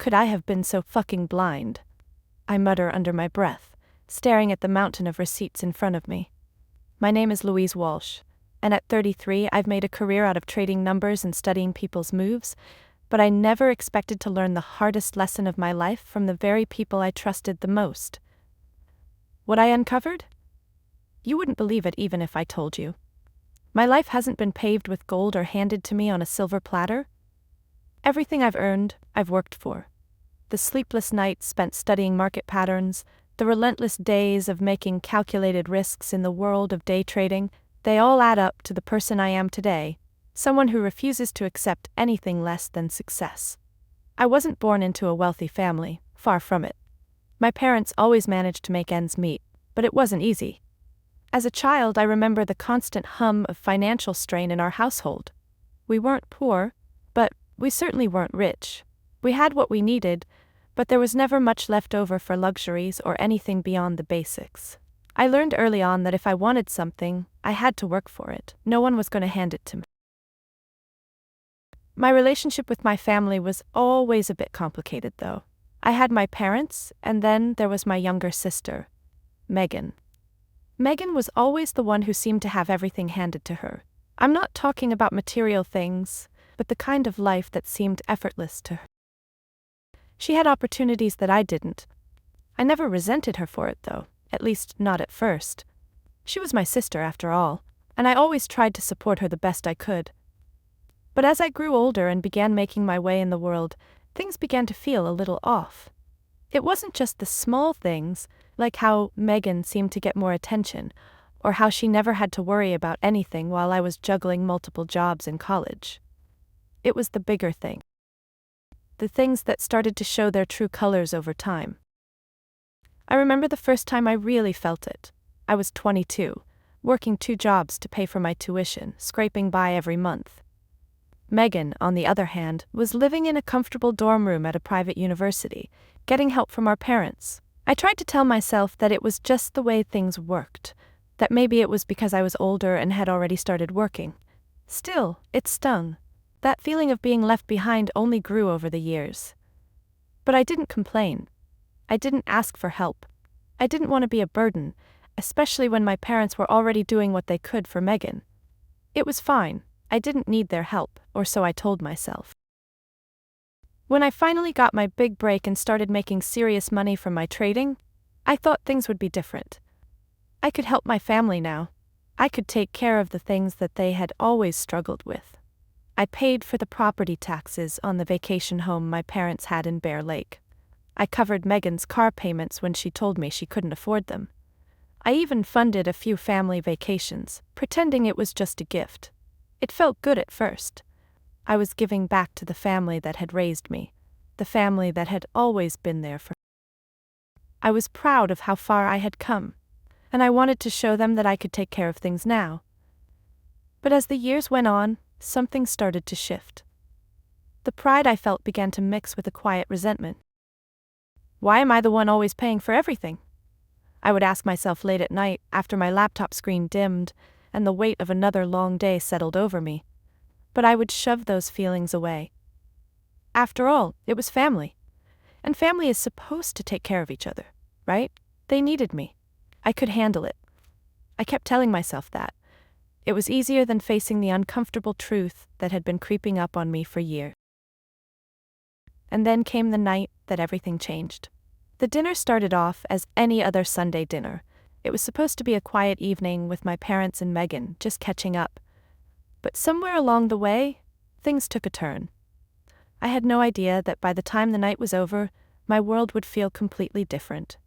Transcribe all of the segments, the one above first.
could I have been so fucking blind? I mutter under my breath, staring at the mountain of receipts in front of me. My name is Louise Walsh, and at 33 I've made a career out of trading numbers and studying people's moves, but I never expected to learn the hardest lesson of my life from the very people I trusted the most. What I uncovered? You wouldn't believe it even if I told you. My life hasn't been paved with gold or handed to me on a silver platter. Everything I've earned, I've worked for. The sleepless nights spent studying market patterns, the relentless days of making calculated risks in the world of day trading, they all add up to the person I am today, someone who refuses to accept anything less than success. I wasn't born into a wealthy family, far from it. My parents always managed to make ends meet, but it wasn't easy. As a child, I remember the constant hum of financial strain in our household. We weren't poor, but we certainly weren't rich. We had what we needed, but there was never much left over for luxuries or anything beyond the basics. I learned early on that if I wanted something, I had to work for it. No one was going to hand it to me. My relationship with my family was always a bit complicated, though. I had my parents, and then there was my younger sister, Megan. Megan was always the one who seemed to have everything handed to her. I'm not talking about material things, but the kind of life that seemed effortless to her. She had opportunities that I didn't. I never resented her for it, though, at least not at first. She was my sister, after all, and I always tried to support her the best I could. But as I grew older and began making my way in the world, things began to feel a little off. It wasn't just the small things, like how Megan seemed to get more attention, or how she never had to worry about anything while I was juggling multiple jobs in college. It was the bigger thing. The things that started to show their true colors over time. I remember the first time I really felt it. I was 22, working 2 jobs to pay for my tuition, scraping by every month. Megan, on the other hand, was living in a comfortable dorm room at a private university, getting help from our parents. I tried to tell myself that it was just the way things worked, that maybe it was because I was older and had already started working. Still, it stung. That feeling of being left behind only grew over the years. But I didn't complain. I didn't ask for help. I didn't want to be a burden, especially when my parents were already doing what they could for Megan. It was fine. I didn't need their help, or so I told myself. When I finally got my big break and started making serious money from my trading, I thought things would be different. I could help my family now. I could take care of the things that they had always struggled with. I paid for the property taxes on the vacation home my parents had in Bear Lake. I covered Megan's car payments when she told me she couldn't afford them. I even funded a few family vacations, pretending it was just a gift. It felt good at first. I was giving back to the family that had raised me, the family that had always been there for me. I was proud of how far I had come, and I wanted to show them that I could take care of things now. But as the years went on, something started to shift. The pride I felt began to mix with a quiet resentment. Why am I the one always paying for everything? I would ask myself late at night after my laptop screen dimmed and the weight of another long day settled over me. But I would shove those feelings away. After all, it was family. And family is supposed to take care of each other, right? They needed me. I could handle it. I kept telling myself that. It was easier than facing the uncomfortable truth that had been creeping up on me for years. And then came the night that everything changed. The dinner started off as any other Sunday dinner. It was supposed to be a quiet evening with my parents and Megan, just catching up. But somewhere along the way, things took a turn. I had no idea that by the time the night was over, my world would feel completely different.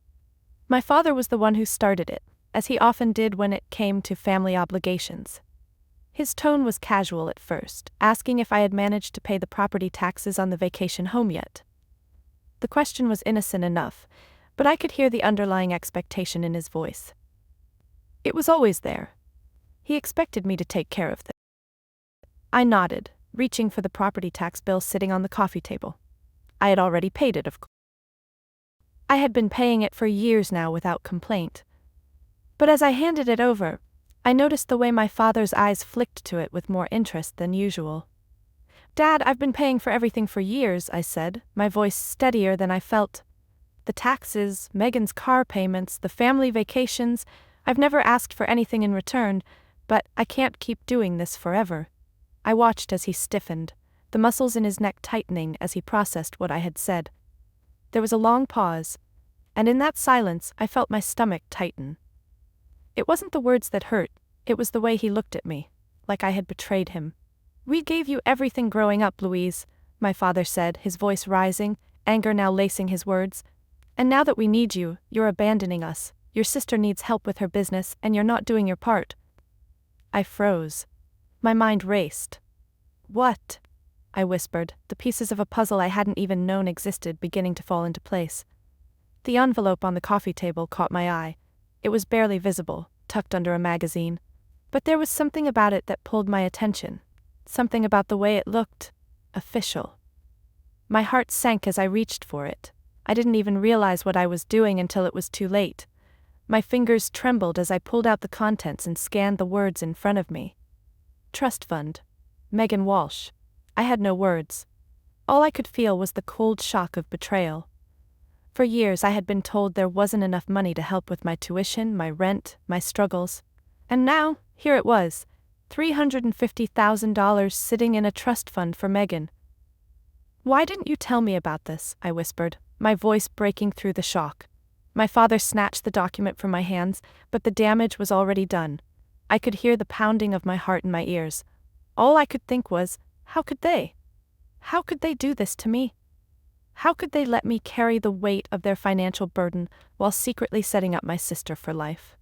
My father was the one who started it, as he often did when it came to family obligations. His tone was casual at first, asking if I had managed to pay the property taxes on the vacation home yet. The question was innocent enough, but I could hear the underlying expectation in his voice. It was always there. He expected me to take care of things. I nodded, reaching for the property tax bill sitting on the coffee table. I had already paid it, of course. I had been paying it for years now without complaint. But as I handed it over, I noticed the way my father's eyes flicked to it with more interest than usual. Dad, I've been paying for everything for years, I said, my voice steadier than I felt. The taxes, Megan's car payments, the family vacations, I've never asked for anything in return, but I can't keep doing this forever. I watched as he stiffened, the muscles in his neck tightening as he processed what I had said. There was a long pause, and in that silence I felt my stomach tighten. It wasn't the words that hurt, it was the way he looked at me, like I had betrayed him. We gave you everything growing up, Louise, my father said, his voice rising, anger now lacing his words. And now that we need you, you're abandoning us. Your sister needs help with her business, and you're not doing your part. I froze. My mind raced. What? I whispered, the pieces of a puzzle I hadn't even known existed beginning to fall into place. The envelope on the coffee table caught my eye. It was barely visible, tucked under a magazine. But there was something about it that pulled my attention. Something about the way it looked. Official. My heart sank as I reached for it. I didn't even realize what I was doing until it was too late. My fingers trembled as I pulled out the contents and scanned the words in front of me. Trust fund. Megan Walsh. I had no words. All I could feel was the cold shock of betrayal. For years I had been told there wasn't enough money to help with my tuition, my rent, my struggles. And now, here it was, $350,000 sitting in a trust fund for Megan. Why didn't you tell me about this? I whispered, my voice breaking through the shock. My father snatched the document from my hands, but the damage was already done. I could hear the pounding of my heart in my ears. All I could think was, how could they? How could they do this to me? How could they let me carry the weight of their financial burden while secretly setting up my sister for life?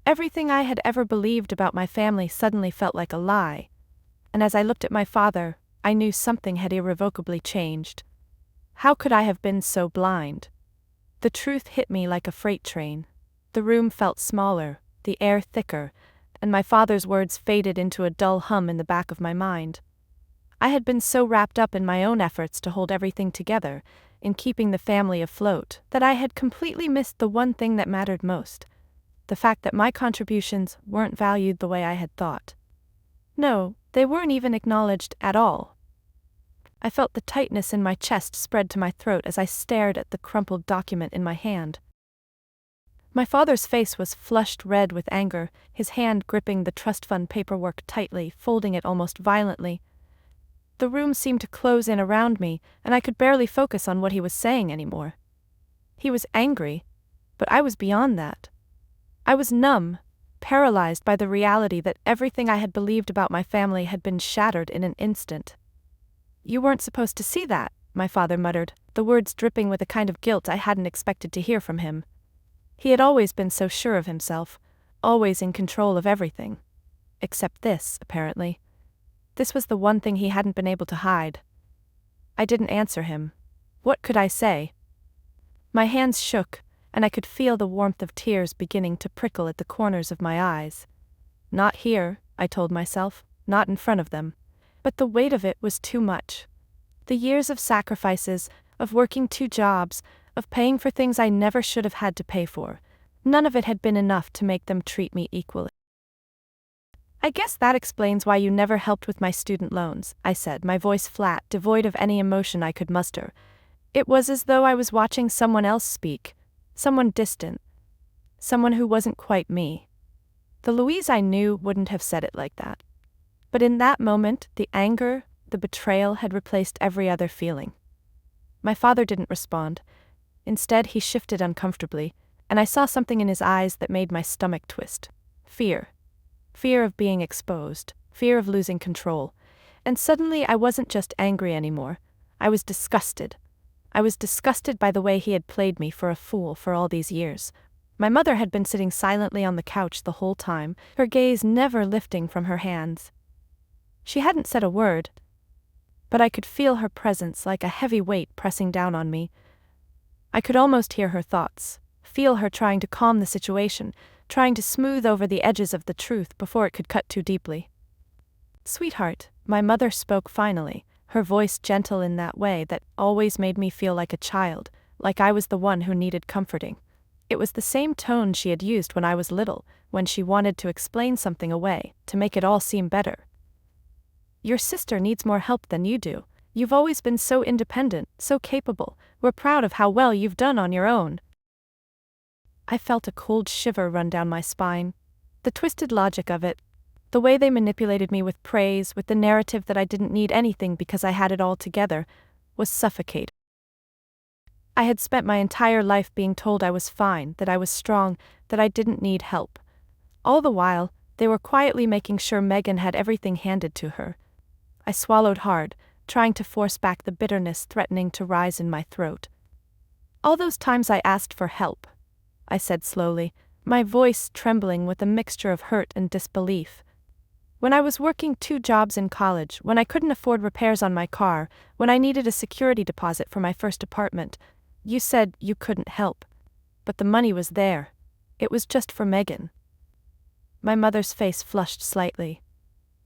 Everything I had ever believed about my family suddenly felt like a lie, and as I looked at my father, I knew something had irrevocably changed. How could I have been so blind? The truth hit me like a freight train. The room felt smaller, the air thicker, and my father's words faded into a dull hum in the back of my mind. I had been so wrapped up in my own efforts to hold everything together, in keeping the family afloat, that I had completely missed the one thing that mattered most. The fact that my contributions weren't valued the way I had thought. No, they weren't even acknowledged at all. I felt the tightness in my chest spread to my throat as I stared at the crumpled document in my hand. My father's face was flushed red with anger, his hand gripping the trust fund paperwork tightly, folding it almost violently. The room seemed to close in around me, and I could barely focus on what he was saying anymore. He was angry, but I was beyond that. I was numb, paralyzed by the reality that everything I had believed about my family had been shattered in an instant. You weren't supposed to see that, my father muttered, the words dripping with a kind of guilt I hadn't expected to hear from him. He had always been so sure of himself, always in control of everything. Except this, apparently. This was the one thing he hadn't been able to hide. I didn't answer him. What could I say? My hands shook, and I could feel the warmth of tears beginning to prickle at the corners of my eyes. Not here, I told myself, not in front of them. But the weight of it was too much. The years of sacrifices, of working 2 jobs, of paying for things I never should have had to pay for, none of it had been enough to make them treat me equally. I guess that explains why you never helped with my student loans, I said, my voice flat, devoid of any emotion I could muster. It was as though I was watching someone else speak, someone distant, someone who wasn't quite me. The Louise I knew wouldn't have said it like that. But in that moment, the anger, the betrayal had replaced every other feeling. My father didn't respond. Instead, he shifted uncomfortably, and I saw something in his eyes that made my stomach twist. Fear. Fear of being exposed, fear of losing control. And suddenly I wasn't just angry anymore. I was disgusted. I was disgusted by the way he had played me for a fool for all these years. My mother had been sitting silently on the couch the whole time, her gaze never lifting from her hands. She hadn't said a word, but I could feel her presence like a heavy weight pressing down on me. I could almost hear her thoughts, feel her trying to calm the situation, trying to smooth over the edges of the truth before it could cut too deeply. "Sweetheart," my mother spoke finally, her voice gentle in that way that always made me feel like a child, like I was the one who needed comforting. It was the same tone she had used when I was little, when she wanted to explain something away, to make it all seem better. Your sister needs more help than you do. You've always been so independent, so capable. We're proud of how well you've done on your own." I felt a cold shiver run down my spine. The twisted logic of it. The way they manipulated me with praise, with the narrative that I didn't need anything because I had it all together, was suffocating. I had spent my entire life being told I was fine, that I was strong, that I didn't need help. All the while, they were quietly making sure Megan had everything handed to her. I swallowed hard, trying to force back the bitterness threatening to rise in my throat. "All those times I asked for help," I said slowly, my voice trembling with a mixture of hurt and disbelief. "When I was working 2 jobs in college, when I couldn't afford repairs on my car, when I needed a security deposit for my first apartment, you said you couldn't help. But the money was there. It was just for Megan." My mother's face flushed slightly.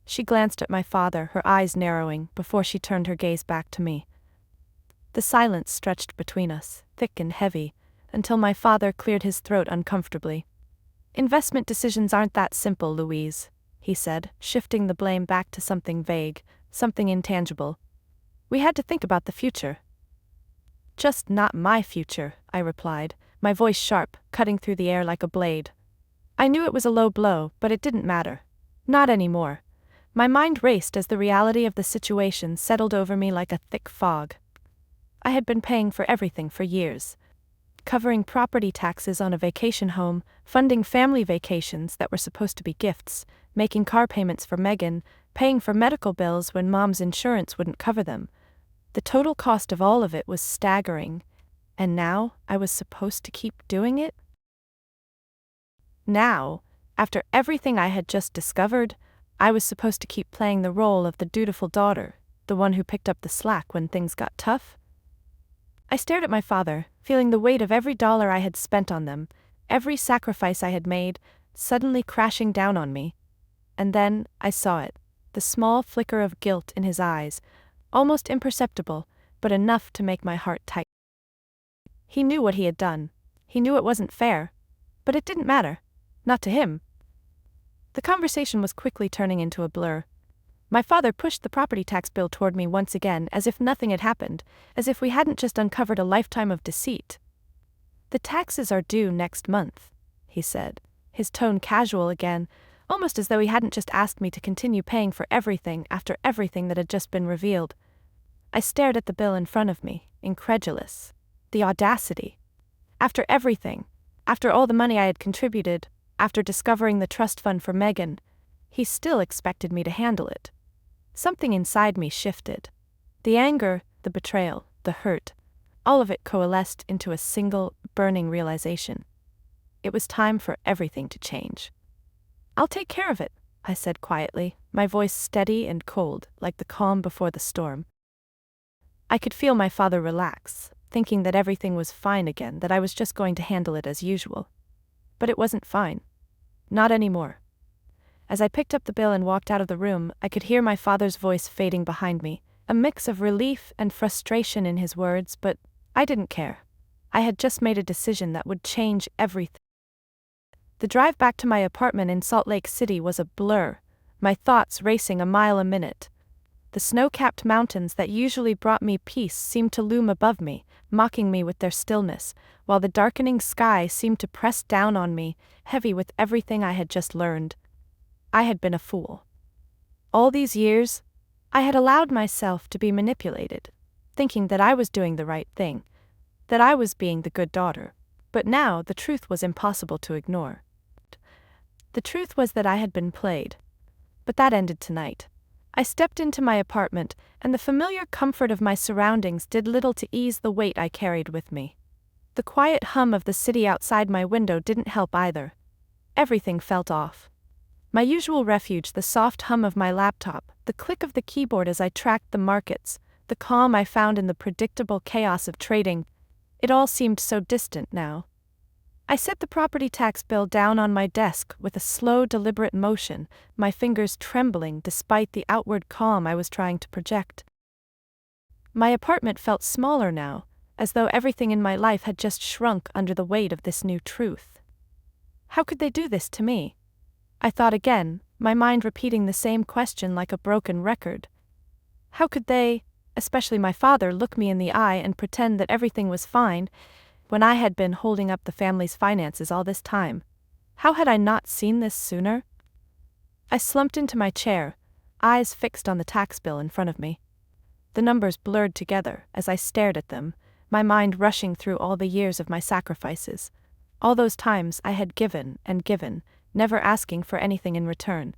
She glanced at my father, her eyes narrowing, before she turned her gaze back to me. The silence stretched between us, thick and heavy, until my father cleared his throat uncomfortably. "Investment decisions aren't that simple, Louise," he said, shifting the blame back to something vague, something intangible. "We had to think about the future." "Just not my future," I replied, my voice sharp, cutting through the air like a blade. I knew it was a low blow, but it didn't matter. Not anymore. My mind raced as the reality of the situation settled over me like a thick fog. I had been paying for everything for years. Covering property taxes on a vacation home, funding family vacations that were supposed to be gifts, making car payments for Megan, paying for medical bills when Mom's insurance wouldn't cover them. The total cost of all of it was staggering. And now I was supposed to keep doing it? Now, after everything I had just discovered, I was supposed to keep playing the role of the dutiful daughter, the one who picked up the slack when things got tough? I stared at my father, feeling the weight of every dollar I had spent on them, every sacrifice I had made, suddenly crashing down on me. And then I saw it, the small flicker of guilt in his eyes, almost imperceptible, but enough to make my heart tighten. He knew what he had done. He knew it wasn't fair. But it didn't matter. Not to him. The conversation was quickly turning into a blur. My father pushed the property tax bill toward me once again, as if nothing had happened, as if we hadn't just uncovered a lifetime of deceit. "The taxes are due next month," he said, his tone casual again, almost as though he hadn't just asked me to continue paying for everything after everything that had just been revealed. I stared at the bill in front of me, incredulous. The audacity. After everything, after all the money I had contributed, after discovering the trust fund for Megan, he still expected me to handle it. Something inside me shifted. The anger, the betrayal, the hurt, all of it coalesced into a single, burning realization. It was time for everything to change. "I'll take care of it," I said quietly, my voice steady and cold, like the calm before the storm. I could feel my father relax, thinking that everything was fine again, that I was just going to handle it as usual. But it wasn't fine. Not anymore. As I picked up the bill and walked out of the room, I could hear my father's voice fading behind me, a mix of relief and frustration in his words, but I didn't care. I had just made a decision that would change everything. The drive back to my apartment in Salt Lake City was a blur, my thoughts racing a mile a minute. The snow-capped mountains that usually brought me peace seemed to loom above me, mocking me with their stillness, while the darkening sky seemed to press down on me, heavy with everything I had just learned. I had been a fool. All these years, I had allowed myself to be manipulated, thinking that I was doing the right thing, that I was being the good daughter. But now the truth was impossible to ignore. The truth was that I had been played. But that ended tonight. I stepped into my apartment, and the familiar comfort of my surroundings did little to ease the weight I carried with me. The quiet hum of the city outside my window didn't help either. Everything felt off. My usual refuge, the soft hum of my laptop, the click of the keyboard as I tracked the markets, the calm I found in the predictable chaos of trading, it all seemed so distant now. I set the property tax bill down on my desk with a slow, deliberate motion, my fingers trembling despite the outward calm I was trying to project. My apartment felt smaller now, as though everything in my life had just shrunk under the weight of this new truth. How could they do this to me? I thought again, my mind repeating the same question like a broken record. How could they, especially my father, look me in the eye and pretend that everything was fine when I had been holding up the family's finances all this time? How had I not seen this sooner? I slumped into my chair, eyes fixed on the tax bill in front of me. The numbers blurred together as I stared at them, my mind rushing through all the years of my sacrifices. All those times I had given and given, never asking for anything in return.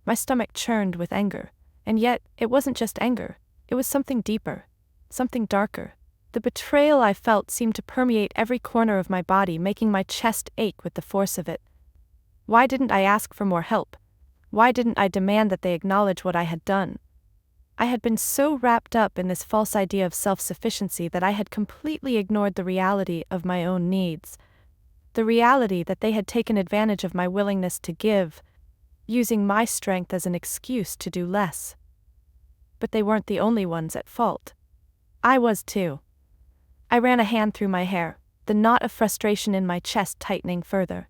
My stomach churned with anger, and yet it wasn't just anger, it was something deeper, something darker. The betrayal I felt seemed to permeate every corner of my body, making my chest ache with the force of it. Why didn't I ask for more help? Why didn't I demand that they acknowledge what I had done? I had been so wrapped up in this false idea of self-sufficiency that I had completely ignored the reality of my own needs. The reality that they had taken advantage of my willingness to give, using my strength as an excuse to do less. But they weren't the only ones at fault. I was too. I ran a hand through my hair, the knot of frustration in my chest tightening further.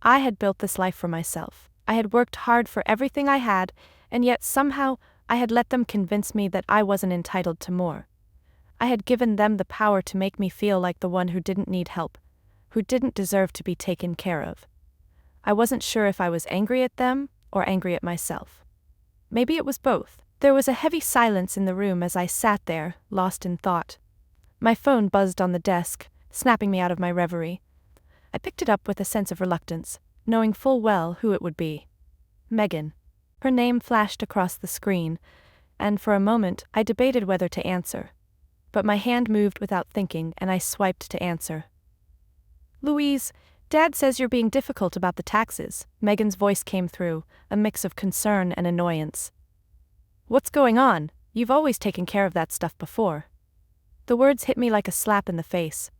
I had built this life for myself. I had worked hard for everything I had, and yet somehow I had let them convince me that I wasn't entitled to more. I had given them the power to make me feel like the one who didn't need help, who didn't deserve to be taken care of. I wasn't sure if I was angry at them or angry at myself. Maybe it was both. There was a heavy silence in the room as I sat there, lost in thought. My phone buzzed on the desk, snapping me out of my reverie. I picked it up with a sense of reluctance, knowing full well who it would be. Megan. Her name flashed across the screen, and for a moment I debated whether to answer. But my hand moved without thinking, and I swiped to answer. Louise, Dad says you're being difficult about the taxes. Megan's voice came through, a mix of concern and annoyance. What's going on? You've always taken care of that stuff before. The words hit me like a slap in the face.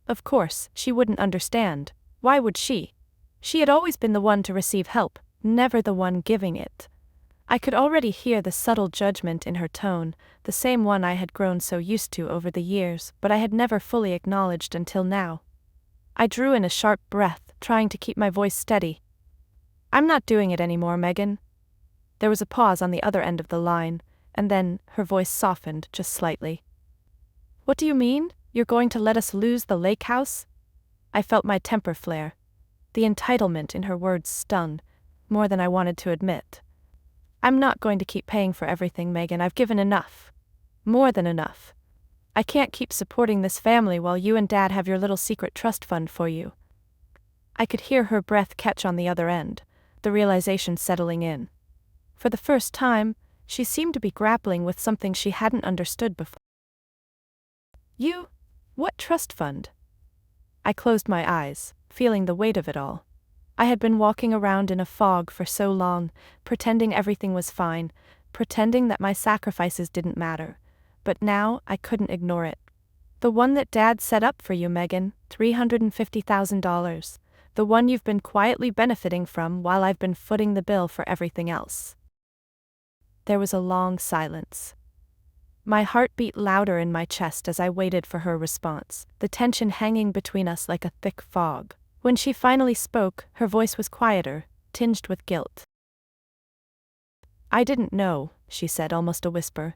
Of course, she wouldn't understand. Why would she? She had always been the one to receive help, never the one giving it. I could already hear the subtle judgment in her tone, the same one I had grown so used to over the years, but I had never fully acknowledged until now. I drew in a sharp breath, trying to keep my voice steady. I'm not doing it anymore, Megan. There was a pause on the other end of the line, and then her voice softened just slightly. What do you mean? You're going to let us lose the lake house? I felt my temper flare. The entitlement in her words stung, more than I wanted to admit. I'm not going to keep paying for everything, Megan. I've given enough. More than enough. I can't keep supporting this family while you and Dad have your little secret trust fund for you. I could hear her breath catch on the other end, the realization settling in. For the first time, she seemed to be grappling with something she hadn't understood before. You? What trust fund? I closed my eyes, feeling the weight of it all. I had been walking around in a fog for so long, pretending everything was fine, pretending that my sacrifices didn't matter. But now I couldn't ignore it. The one that Dad set up for you, Megan, $350,000. The one you've been quietly benefiting from while I've been footing the bill for everything else. There was a long silence. My heart beat louder in my chest as I waited for her response, the tension hanging between us like a thick fog. When she finally spoke, her voice was quieter, tinged with guilt. I didn't know, she said, almost a whisper.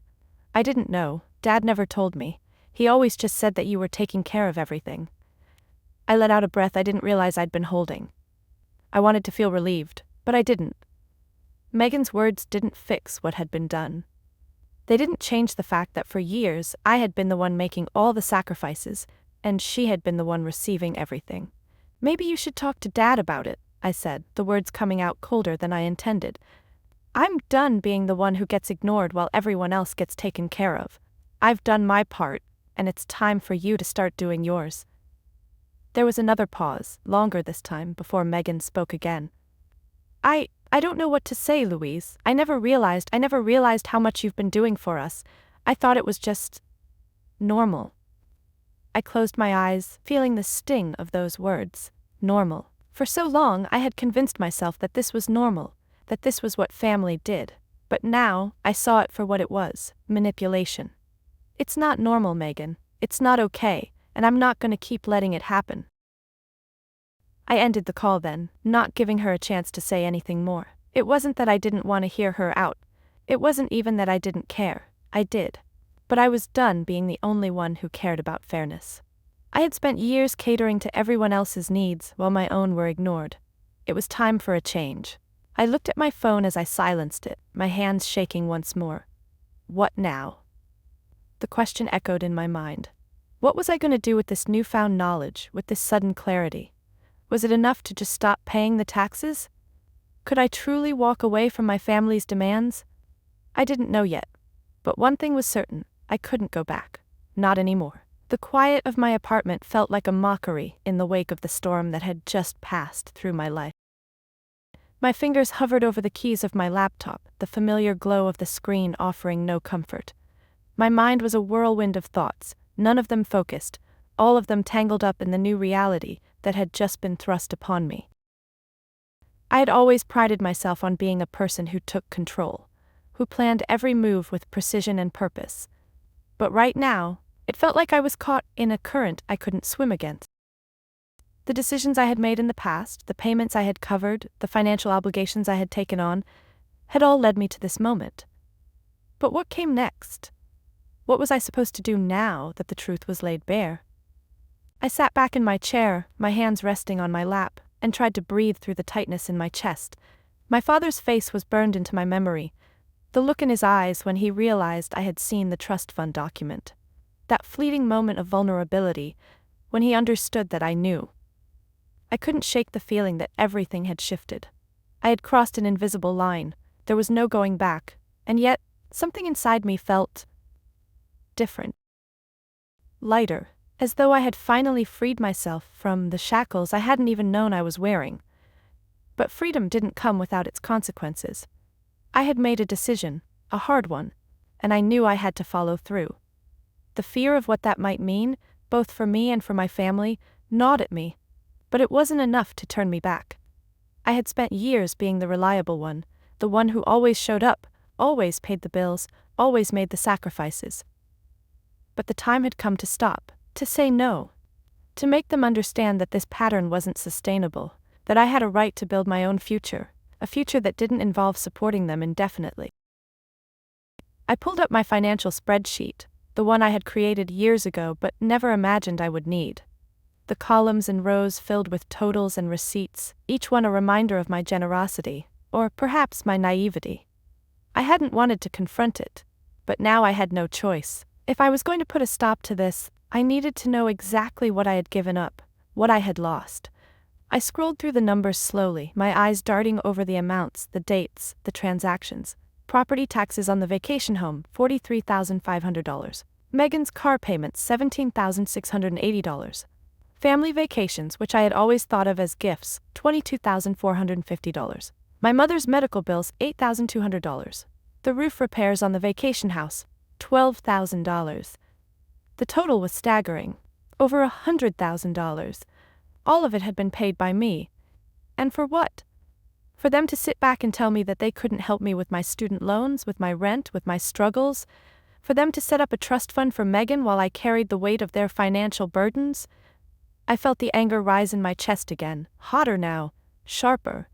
I didn't know. Dad never told me. He always just said that you were taking care of everything. I let out a breath I didn't realize I'd been holding. I wanted to feel relieved, but I didn't. Megan's words didn't fix what had been done. They didn't change the fact that for years I had been the one making all the sacrifices, and she had been the one receiving everything. Maybe you should talk to Dad about it, I said, the words coming out colder than I intended. I'm done being the one who gets ignored while everyone else gets taken care of. I've done my part, and it's time for you to start doing yours. There was another pause, longer this time, before Megan spoke again. I don't know what to say, Louise. I never realized how much you've been doing for us. I thought it was just normal. I closed my eyes, feeling the sting of those words. Normal. For so long I had convinced myself that this was normal, that this was what family did. But now I saw it for what it was, manipulation. It's not normal, Megan. It's not okay, and I'm not going to keep letting it happen. I ended the call then, not giving her a chance to say anything more. It wasn't that I didn't want to hear her out. It wasn't even that I didn't care. I did. But I was done being the only one who cared about fairness. I had spent years catering to everyone else's needs while my own were ignored. It was time for a change. I looked at my phone as I silenced it, my hands shaking once more. What now? The question echoed in my mind. What was I going to do with this newfound knowledge, with this sudden clarity? Was it enough to just stop paying the taxes? Could I truly walk away from my family's demands? I didn't know yet. But one thing was certain, I couldn't go back. Not anymore. The quiet of my apartment felt like a mockery in the wake of the storm that had just passed through my life. My fingers hovered over the keys of my laptop, the familiar glow of the screen offering no comfort. My mind was a whirlwind of thoughts, none of them focused, all of them tangled up in the new reality that had just been thrust upon me. I had always prided myself on being a person who took control, who planned every move with precision and purpose. But right now, it felt like I was caught in a current I couldn't swim against. The decisions I had made in the past, the payments I had covered, the financial obligations I had taken on, had all led me to this moment. But what came next? What was I supposed to do now that the truth was laid bare? I sat back in my chair, my hands resting on my lap, and tried to breathe through the tightness in my chest. My father's face was burned into my memory, the look in his eyes when he realized I had seen the trust fund document. That fleeting moment of vulnerability, when he understood that I knew. I couldn't shake the feeling that everything had shifted. I had crossed an invisible line, there was no going back, and yet, something inside me felt different. Lighter, as though I had finally freed myself from the shackles I hadn't even known I was wearing. But freedom didn't come without its consequences. I had made a decision, a hard one, and I knew I had to follow through. The fear of what that might mean, both for me and for my family, gnawed at me, but it wasn't enough to turn me back. I had spent years being the reliable one, the one who always showed up, always paid the bills, always made the sacrifices. But the time had come to stop, to say no, to make them understand that this pattern wasn't sustainable, that I had a right to build my own future, a future that didn't involve supporting them indefinitely. I pulled up my financial spreadsheet, the one I had created years ago but never imagined I would need. The columns and rows filled with totals and receipts, each one a reminder of my generosity, or perhaps my naivety. I hadn't wanted to confront it, but now I had no choice. If I was going to put a stop to this, I needed to know exactly what I had given up, what I had lost. I scrolled through the numbers slowly, my eyes darting over the amounts, the dates, the transactions. Property taxes on the vacation home, $43,500. Megan's car payments, $17,680. Family vacations, which I had always thought of as gifts, $22,450. My mother's medical bills, $8,200. The roof repairs on the vacation house, $12,000. The total was staggering. Over $100,000. All of it had been paid by me. And for what? For them to sit back and tell me that they couldn't help me with my student loans, with my rent, with my struggles? For them to set up a trust fund for Megan while I carried the weight of their financial burdens? I felt the anger rise in my chest again, hotter now, sharper.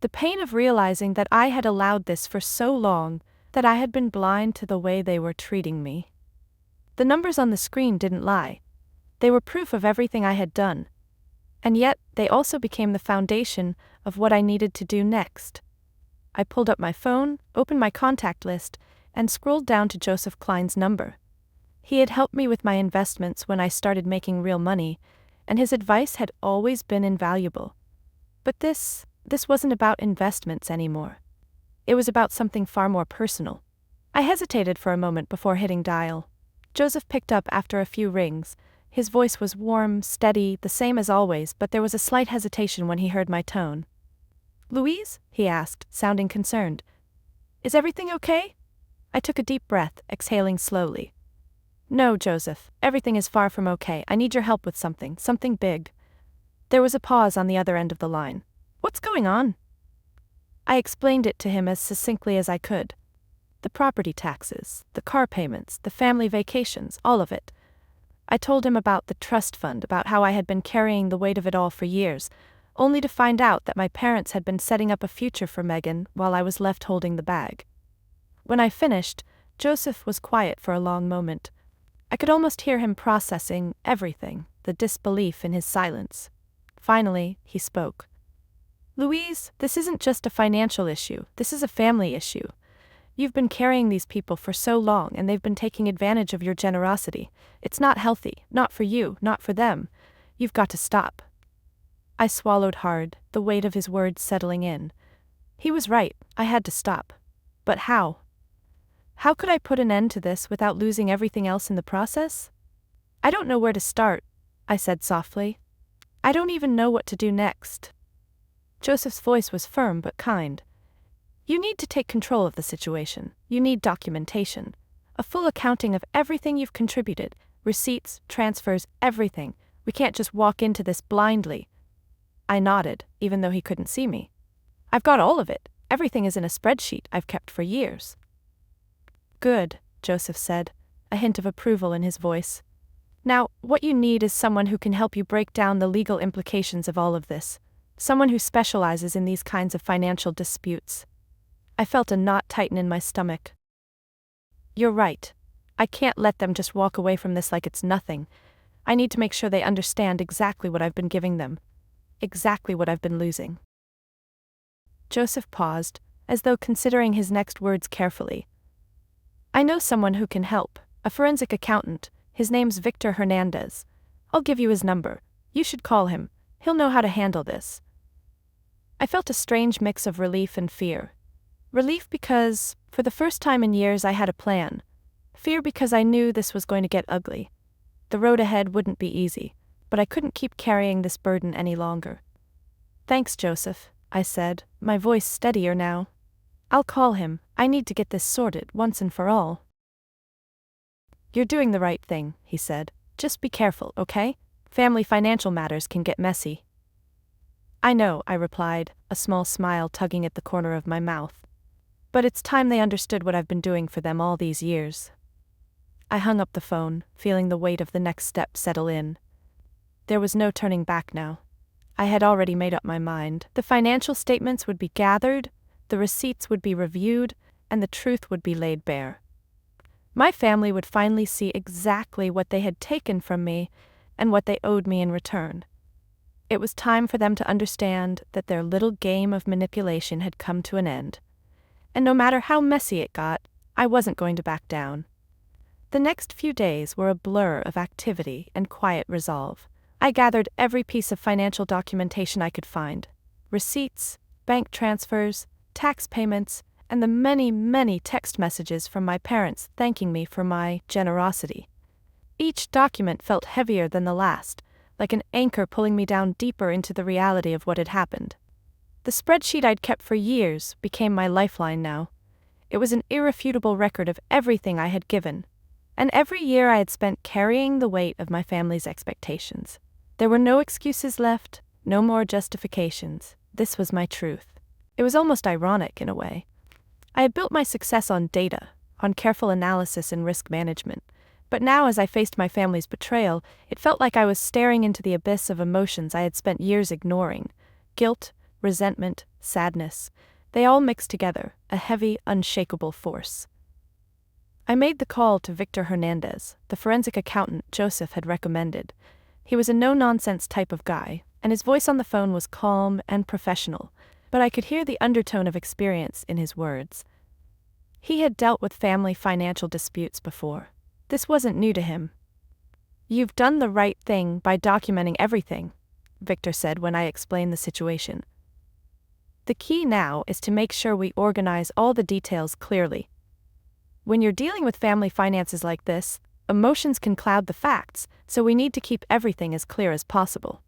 The pain of realizing that I had allowed this for so long, that I had been blind to the way they were treating me. The numbers on the screen didn't lie. They were proof of everything I had done. And yet, they also became the foundation of what I needed to do next. I pulled up my phone, opened my contact list, and scrolled down to Joseph Klein's number. He had helped me with my investments when I started making real money, and his advice had always been invaluable. But this wasn't about investments anymore. It was about something far more personal. I hesitated for a moment before hitting dial. Joseph picked up after a few rings. His voice was warm, steady, the same as always, but there was a slight hesitation when he heard my tone. "Louise?" he asked, sounding concerned. "Is everything okay?" I took a deep breath, exhaling slowly. "No, Joseph, everything is far from okay. I need your help with something big." There was a pause on the other end of the line. "What's going on?" I explained it to him as succinctly as I could. The property taxes, the car payments, the family vacations, all of it. I told him about the trust fund, about how I had been carrying the weight of it all for years, only to find out that my parents had been setting up a future for Megan while I was left holding the bag. When I finished, Joseph was quiet for a long moment. I could almost hear him processing everything, the disbelief in his silence. Finally, he spoke. "Louise, this isn't just a financial issue, this is a family issue. You've been carrying these people for so long and they've been taking advantage of your generosity. It's not healthy, not for you, not for them. You've got to stop." I swallowed hard, the weight of his words settling in. He was right, I had to stop. But how? How could I put an end to this without losing everything else in the process? "I don't know where to start," I said softly. "I don't even know what to do next." Joseph's voice was firm but kind. "You need to take control of the situation. You need documentation. A full accounting of everything you've contributed, receipts, transfers, everything. We can't just walk into this blindly." I nodded, even though he couldn't see me. "I've got all of it. Everything is in a spreadsheet I've kept for years." "Good," Joseph said, a hint of approval in his voice. "Now, what you need is someone who can help you break down the legal implications of all of this. Someone who specializes in these kinds of financial disputes." I felt a knot tighten in my stomach. "You're right. I can't let them just walk away from this like it's nothing. I need to make sure they understand exactly what I've been giving them. Exactly what I've been losing." Joseph paused, as though considering his next words carefully. "I know someone who can help, a forensic accountant. His name's Victor Hernandez. I'll give you his number. You should call him. He'll know how to handle this." I felt a strange mix of relief and fear. Relief because, for the first time in years, I had a plan. Fear because I knew this was going to get ugly. The road ahead wouldn't be easy, but I couldn't keep carrying this burden any longer. "Thanks, Joseph," I said, my voice steadier now. "I'll call him. I need to get this sorted once and for all." "You're doing the right thing," he said. "Just be careful, okay? Family financial matters can get messy." "I know," I replied, a small smile tugging at the corner of my mouth. "But it's time they understood what I've been doing for them all these years." I hung up the phone, feeling the weight of the next step settle in. There was no turning back now. I had already made up my mind. The financial statements would be gathered, the receipts would be reviewed, and the truth would be laid bare. My family would finally see exactly what they had taken from me and what they owed me in return. It was time for them to understand that their little game of manipulation had come to an end. And no matter how messy it got, I wasn't going to back down. The next few days were a blur of activity and quiet resolve. I gathered every piece of financial documentation I could find: receipts, bank transfers, tax payments, and the many, many text messages from my parents thanking me for my generosity. Each document felt heavier than the last, like an anchor pulling me down deeper into the reality of what had happened. The spreadsheet I'd kept for years became my lifeline now. It was an irrefutable record of everything I had given, and every year I had spent carrying the weight of my family's expectations. There were no excuses left, no more justifications. This was my truth. It was almost ironic in a way. I had built my success on data, on careful analysis and risk management, but now as I faced my family's betrayal, it felt like I was staring into the abyss of emotions I had spent years ignoring. Guilt, resentment, sadness. They all mixed together, a heavy, unshakable force. I made the call to Victor Hernandez, the forensic accountant Joseph had recommended. He was a no-nonsense type of guy, and his voice on the phone was calm and professional, but I could hear the undertone of experience in his words. He had dealt with family financial disputes before. This wasn't new to him. "You've done the right thing by documenting everything," Victor said when I explained the situation. "The key now is to make sure we organize all the details clearly. When you're dealing with family finances like this, emotions can cloud the facts, so we need to keep everything as clear as possible.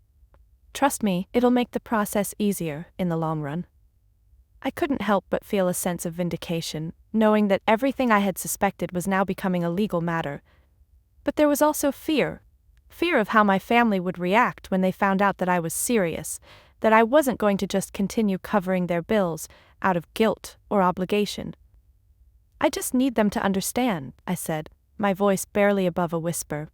Trust me, it'll make the process easier in the long run." I couldn't help but feel a sense of vindication, knowing that everything I had suspected was now becoming a legal matter. But there was also fear. Fear of how my family would react when they found out that I was serious, that I wasn't going to just continue covering their bills out of guilt or obligation. "I just need them to understand," I said, my voice barely above a whisper.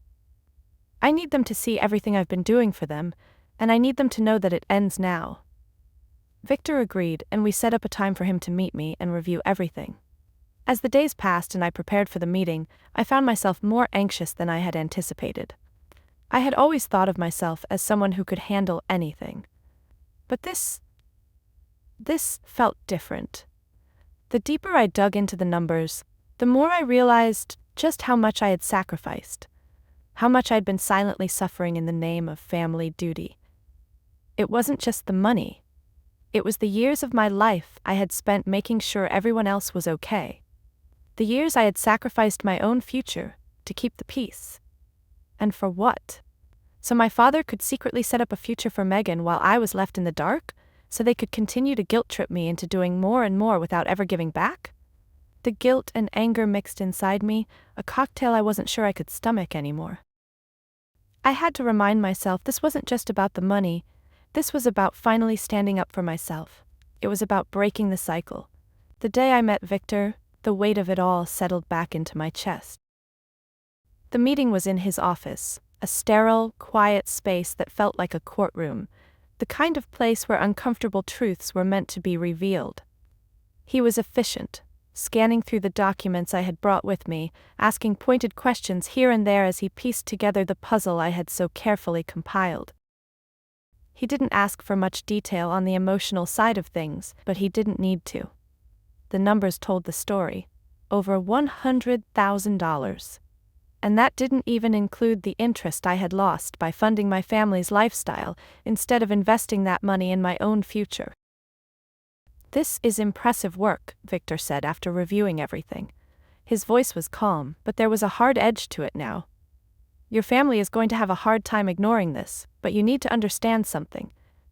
"I need them to see everything I've been doing for them, and I need them to know that it ends now." Victor agreed, and we set up a time for him to meet me and review everything. As the days passed and I prepared for the meeting, I found myself more anxious than I had anticipated. I had always thought of myself as someone who could handle anything. But this felt different. The deeper I dug into the numbers, the more I realized just how much I had sacrificed, how much I'd been silently suffering in the name of family duty. It wasn't just the money. It was the years of my life I had spent making sure everyone else was okay. The years I had sacrificed my own future to keep the peace. And for what? So my father could secretly set up a future for Megan while I was left in the dark, so they could continue to guilt-trip me into doing more and more without ever giving back? The guilt and anger mixed inside me, a cocktail I wasn't sure I could stomach anymore. I had to remind myself this wasn't just about the money, this was about finally standing up for myself. It was about breaking the cycle. The day I met Victor, the weight of it all settled back into my chest. The meeting was in his office, a sterile, quiet space that felt like a courtroom, the kind of place where uncomfortable truths were meant to be revealed. He was efficient, scanning through the documents I had brought with me, asking pointed questions here and there as he pieced together the puzzle I had so carefully compiled. He didn't ask for much detail on the emotional side of things, but he didn't need to. The numbers told the story. Over $100,000. And that didn't even include the interest I had lost by funding my family's lifestyle instead of investing that money in my own future. "This is impressive work," Victor said after reviewing everything. His voice was calm, but there was a hard edge to it now. "Your family is going to have a hard time ignoring this, but you need to understand something.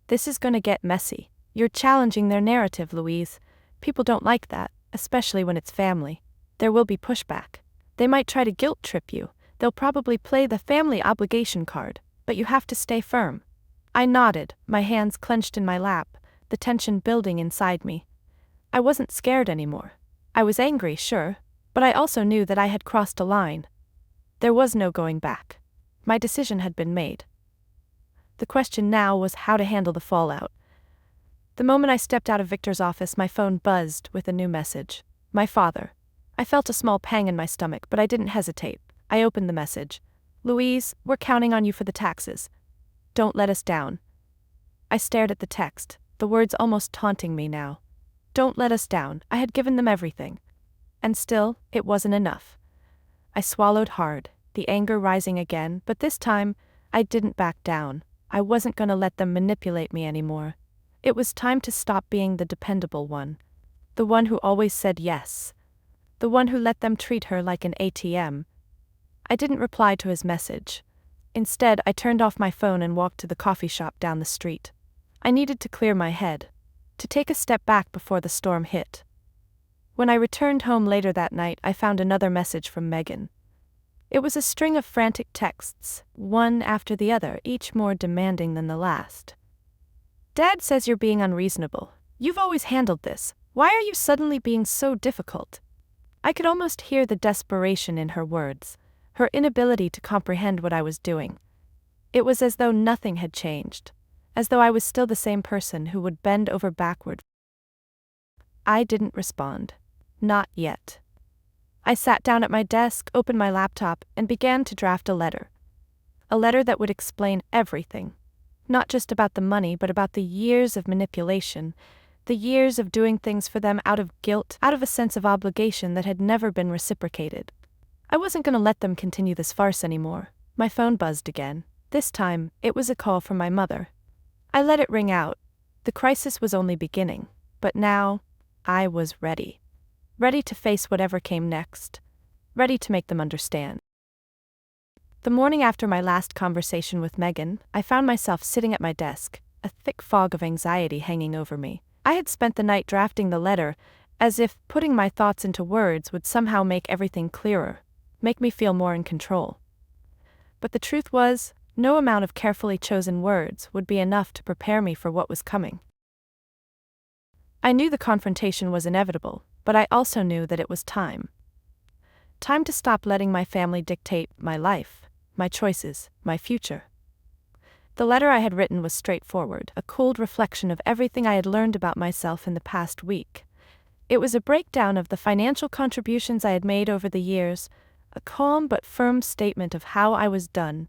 This is going to get messy. You're challenging their narrative, Louise. People don't like that, especially when it's family. There will be pushback. They might try to guilt-trip you. They'll probably play the family obligation card, but you have to stay firm." I nodded, my hands clenched in my lap, the tension building inside me. I wasn't scared anymore. I was angry, sure, but I also knew that I had crossed a line. There was no going back. My decision had been made. The question now was how to handle the fallout. The moment I stepped out of Victor's office, my phone buzzed with a new message. My father. I felt a small pang in my stomach, but I didn't hesitate. I opened the message. "Louise, we're counting on you for the taxes. Don't let us down." I stared at the text, the words almost taunting me now. Don't let us down. I had given them everything. And still, it wasn't enough. I swallowed hard, the anger rising again, but this time, I didn't back down. I wasn't going to let them manipulate me anymore. It was time to stop being the dependable one. The one who always said yes. The one who let them treat her like an ATM. I didn't reply to his message. Instead, I turned off my phone and walked to the coffee shop down the street. I needed to clear my head, to take a step back before the storm hit. When I returned home later that night, I found another message from Megan. It was a string of frantic texts, one after the other, each more demanding than the last. "Dad says you're being unreasonable. You've always handled this. Why are you suddenly being so difficult?" I could almost hear the desperation in her words, her inability to comprehend what I was doing. It was as though nothing had changed, as though I was still the same person who would bend over backward. I didn't respond. Not yet. I sat down at my desk, opened my laptop, and began to draft a letter. A letter that would explain everything. Not just about the money, but about the years of manipulation, the years of doing things for them out of guilt, out of a sense of obligation that had never been reciprocated. I wasn't going to let them continue this farce anymore. My phone buzzed again. This time, it was a call from my mother. I let it ring out. The crisis was only beginning, but now, I was ready. Ready to face whatever came next. Ready to make them understand. The morning after my last conversation with Megan, I found myself sitting at my desk, a thick fog of anxiety hanging over me. I had spent the night drafting the letter, as if putting my thoughts into words would somehow make everything clearer, make me feel more in control. But the truth was, no amount of carefully chosen words would be enough to prepare me for what was coming. I knew the confrontation was inevitable, but I also knew that it was time. Time to stop letting my family dictate my life, my choices, my future. The letter I had written was straightforward, a cold reflection of everything I had learned about myself in the past week. It was a breakdown of the financial contributions I had made over the years, a calm but firm statement of how I was done,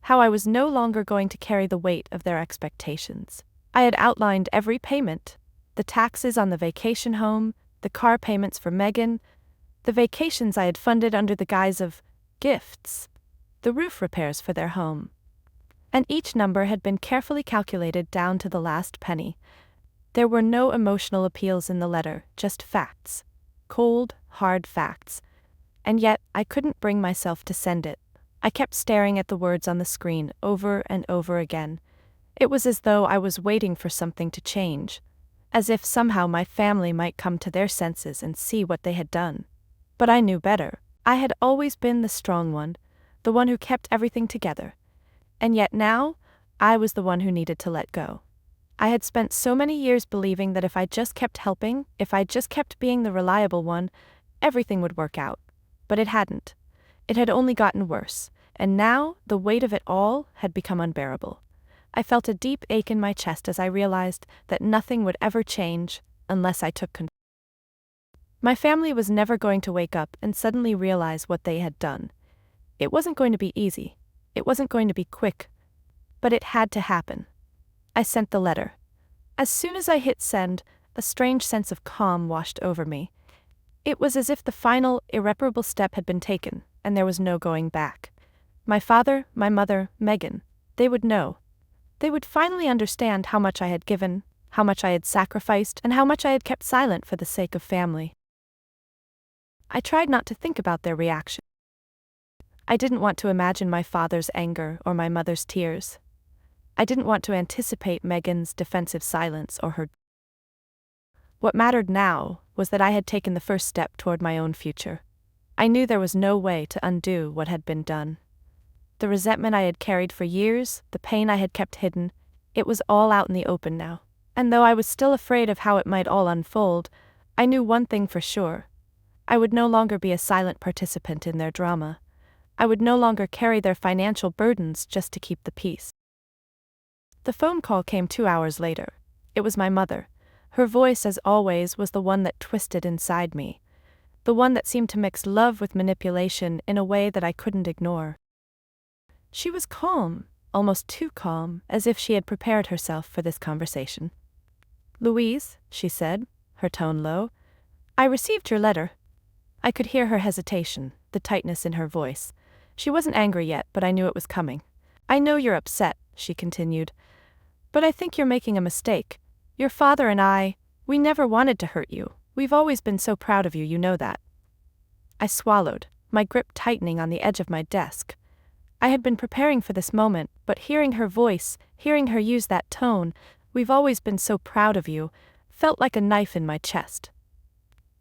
how I was no longer going to carry the weight of their expectations. I had outlined every payment: the taxes on the vacation home, the car payments for Megan, the vacations I had funded under the guise of gifts, the roof repairs for their home. And each number had been carefully calculated down to the last penny. There were no emotional appeals in the letter, just facts. Cold, hard facts. And yet, I couldn't bring myself to send it. I kept staring at the words on the screen over and over again. It was as though I was waiting for something to change, as if somehow my family might come to their senses and see what they had done. But I knew better. I had always been the strong one, the one who kept everything together. And yet now, I was the one who needed to let go. I had spent so many years believing that if I just kept helping, if I just kept being the reliable one, everything would work out. But it hadn't. It had only gotten worse, and now the weight of it all had become unbearable. I felt a deep ache in my chest as I realized that nothing would ever change unless I took control. My family was never going to wake up and suddenly realize what they had done. It wasn't going to be easy. It wasn't going to be quick. But it had to happen. I sent the letter. As soon as I hit send, a strange sense of calm washed over me. It was as if the final, irreparable step had been taken, and there was no going back. My father, my mother, Megan, they would know. They would finally understand how much I had given, how much I had sacrificed, and how much I had kept silent for the sake of family. I tried not to think about their reaction. I didn't want to imagine my father's anger or my mother's tears. I didn't want to anticipate Megan's defensive silence or her. What mattered now was that I had taken the first step toward my own future. I knew there was no way to undo what had been done. The resentment I had carried for years, the pain I had kept hidden, it was all out in the open now. And though I was still afraid of how it might all unfold, I knew one thing for sure. I would no longer be a silent participant in their drama. I would no longer carry their financial burdens just to keep the peace. The phone call came 2 hours later. It was my mother. Her voice, as always, was the one that twisted inside me. The one that seemed to mix love with manipulation in a way that I couldn't ignore. She was calm, almost too calm, as if she had prepared herself for this conversation. "Louise," she said, her tone low, "I received your letter." I could hear her hesitation, the tightness in her voice. She wasn't angry yet, but I knew it was coming. "I know you're upset," she continued, "but I think you're making a mistake. Your father and we never wanted to hurt you. We've always been so proud of you, you know that." I swallowed, my grip tightening on the edge of my desk. I had been preparing for this moment, but hearing her voice, hearing her use that tone, "We've always been so proud of you," felt like a knife in my chest.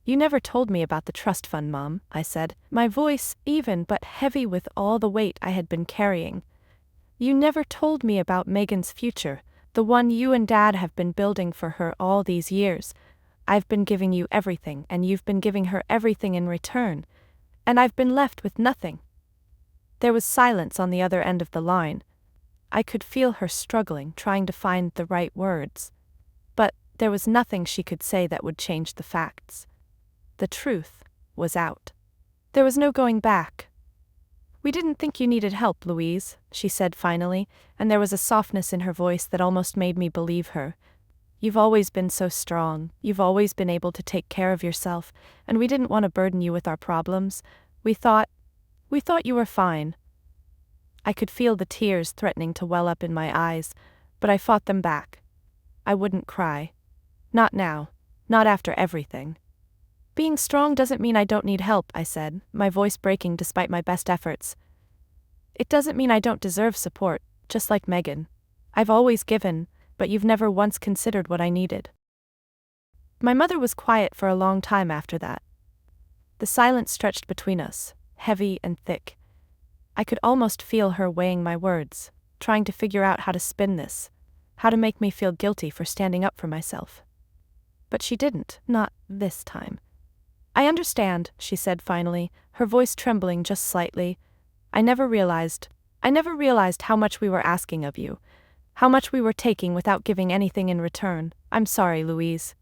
"You never told me about the trust fund, Mom," I said, my voice even but heavy with all the weight I had been carrying. "You never told me about Megan's future, the one you and Dad have been building for her all these years. I've been giving you everything, and you've been giving her everything in return, and I've been left with nothing." There was silence on the other end of the line. I could feel her struggling, trying to find the right words. But there was nothing she could say that would change the facts. The truth was out. There was no going back. "We didn't think you needed help, Louise," she said finally, and there was a softness in her voice that almost made me believe her. "You've always been so strong, you've always been able to take care of yourself, and we didn't want to burden you with our problems. We thought you were fine." I could feel the tears threatening to well up in my eyes, but I fought them back. I wouldn't cry. Not now. Not after everything. "Being strong doesn't mean I don't need help," I said, my voice breaking despite my best efforts. "It doesn't mean I don't deserve support, just like Megan. I've always given, but you've never once considered what I needed." My mother was quiet for a long time after that. The silence stretched between us, heavy and thick. I could almost feel her weighing my words, trying to figure out how to spin this, how to make me feel guilty for standing up for myself. But she didn't, not this time. "I understand," she said finally, her voice trembling just slightly. "I never realized I never realized how much we were asking of you, how much we were taking without giving anything in return. I'm sorry, Louise."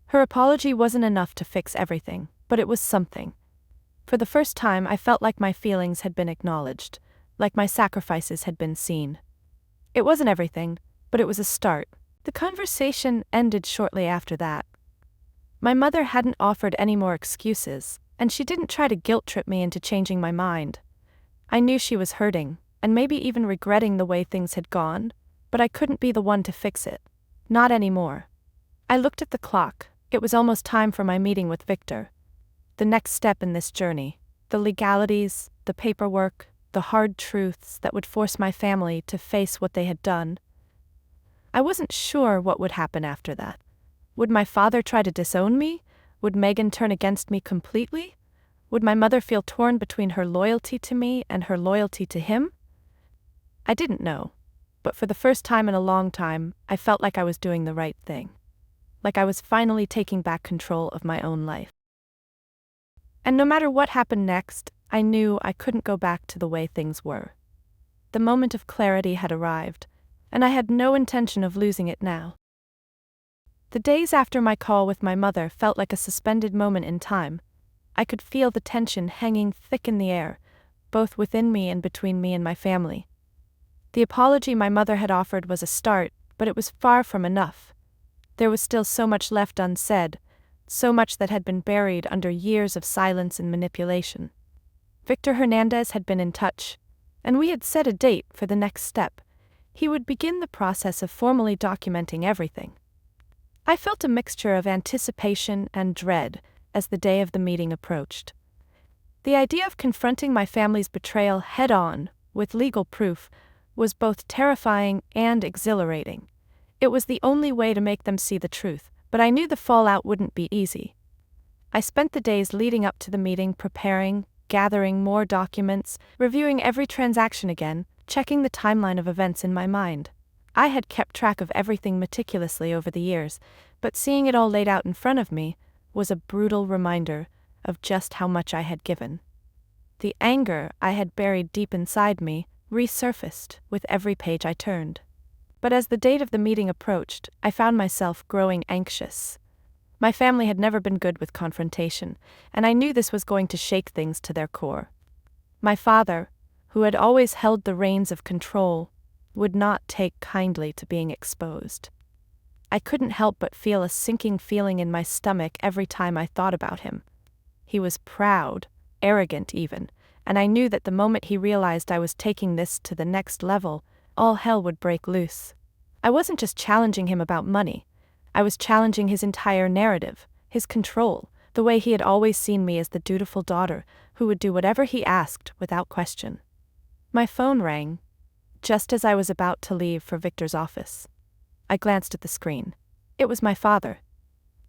Her apology wasn't enough to fix everything, but it was something. For the first time, I felt like my feelings had been acknowledged, like my sacrifices had been seen. It wasn't everything, but it was a start. The conversation ended shortly after that. My mother hadn't offered any more excuses, and she didn't try to guilt-trip me into changing my mind. I knew she was hurting, and maybe even regretting the way things had gone, but I couldn't be the one to fix it. Not anymore. I looked at the clock. It was almost time for my meeting with Victor. The next step in this journey. The legalities, the paperwork, the hard truths that would force my family to face what they had done. I wasn't sure what would happen after that. Would my father try to disown me? Would Megan turn against me completely? Would my mother feel torn between her loyalty to me and her loyalty to him? I didn't know, but for the first time in a long time, I felt like I was doing the right thing. Like I was finally taking back control of my own life. And no matter what happened next, I knew I couldn't go back to the way things were. The moment of clarity had arrived, and I had no intention of losing it now. The days after my call with my mother felt like a suspended moment in time. I could feel the tension hanging thick in the air, both within me and between me and my family. The apology my mother had offered was a start, but it was far from enough. There was still so much left unsaid, so much that had been buried under years of silence and manipulation. Victor Hernandez had been in touch, and we had set a date for the next step. He would begin the process of formally documenting everything. I felt a mixture of anticipation and dread as the day of the meeting approached. The idea of confronting my family's betrayal head-on, with legal proof, was both terrifying and exhilarating. It was the only way to make them see the truth, but I knew the fallout wouldn't be easy. I spent the days leading up to the meeting preparing, gathering more documents, reviewing every transaction again, checking the timeline of events in my mind. I had kept track of everything meticulously over the years, but seeing it all laid out in front of me was a brutal reminder of just how much I had given. The anger I had buried deep inside me resurfaced with every page I turned. But as the date of the meeting approached, I found myself growing anxious. My family had never been good with confrontation, and I knew this was going to shake things to their core. My father, who had always held the reins of control, would not take kindly to being exposed. I couldn't help but feel a sinking feeling in my stomach every time I thought about him. He was proud, arrogant even, and I knew that the moment he realized I was taking this to the next level, all hell would break loose. I wasn't just challenging him about money. I was challenging his entire narrative, his control, the way he had always seen me as the dutiful daughter who would do whatever he asked without question. My phone rang, just as I was about to leave for Victor's office. I glanced at the screen. It was my father.